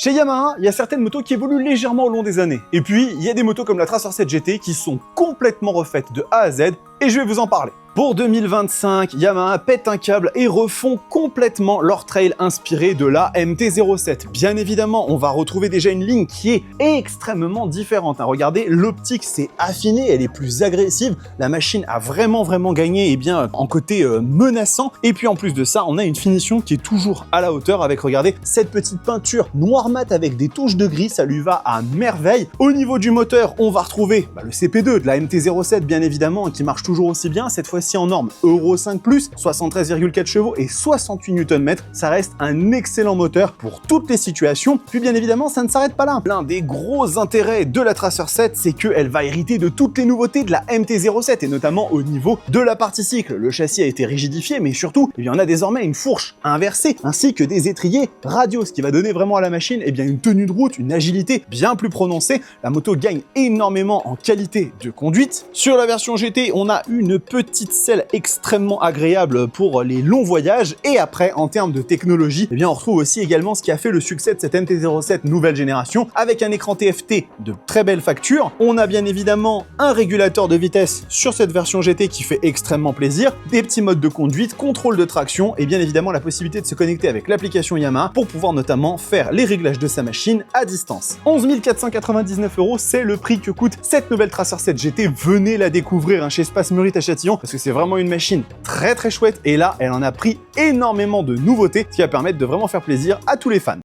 Chez Yamaha, il y a certaines motos qui évoluent légèrement au long des années. Et puis, il y a des motos comme la Tracer 7 GT qui sont complètement refaites de A à Z, et je vais vous en parler. Pour 2025, Yamaha pète un câble et refont complètement leur trail inspiré de la MT-07. Bien évidemment, on va retrouver déjà une ligne qui est extrêmement différente. Regardez, l'optique s'est affinée, elle est plus agressive. La machine a vraiment gagné en côté menaçant. Et puis en plus de ça, on a une finition qui est toujours à la hauteur avec, regardez, cette petite peinture noir mat avec des touches de gris, ça lui va à merveille. Au niveau du moteur, on va retrouver le CP2 de la MT-07 bien évidemment, qui marche toujours aussi bien, cette fois-ci en norme Euro 5+, 73,4 chevaux et 68 Nm. Ça reste un excellent moteur pour toutes les situations. Puis bien évidemment, ça ne s'arrête pas là. L'un des gros intérêts de la Tracer 7, c'est qu'elle va hériter de toutes les nouveautés de la MT-07 et notamment au niveau de la partie cycle. Le châssis a été rigidifié, mais surtout, on a désormais une fourche inversée ainsi que des étriers radiaux, ce qui va donner vraiment à la machine une tenue de route, une agilité bien plus prononcée. La moto gagne énormément en qualité de conduite. Sur la version GT, on a une petite selle extrêmement agréable pour les longs voyages. Et après, en termes de technologie, on retrouve aussi également ce qui a fait le succès de cette MT-07 nouvelle génération, avec un écran TFT de très belle facture. On a bien évidemment un régulateur de vitesse sur cette version GT qui fait extrêmement plaisir, des petits modes de conduite, contrôle de traction et bien évidemment la possibilité de se connecter avec l'application Yamaha pour pouvoir notamment faire les réglages de sa machine à distance. 11 499 €, c'est le prix que coûte cette nouvelle Tracer 7 GT. Venez la découvrir chez Space Meurites à Châtillon parce que c'est vraiment une machine très chouette et là, elle en a pris énormément de nouveautés, ce qui va permettre de vraiment faire plaisir à tous les fans.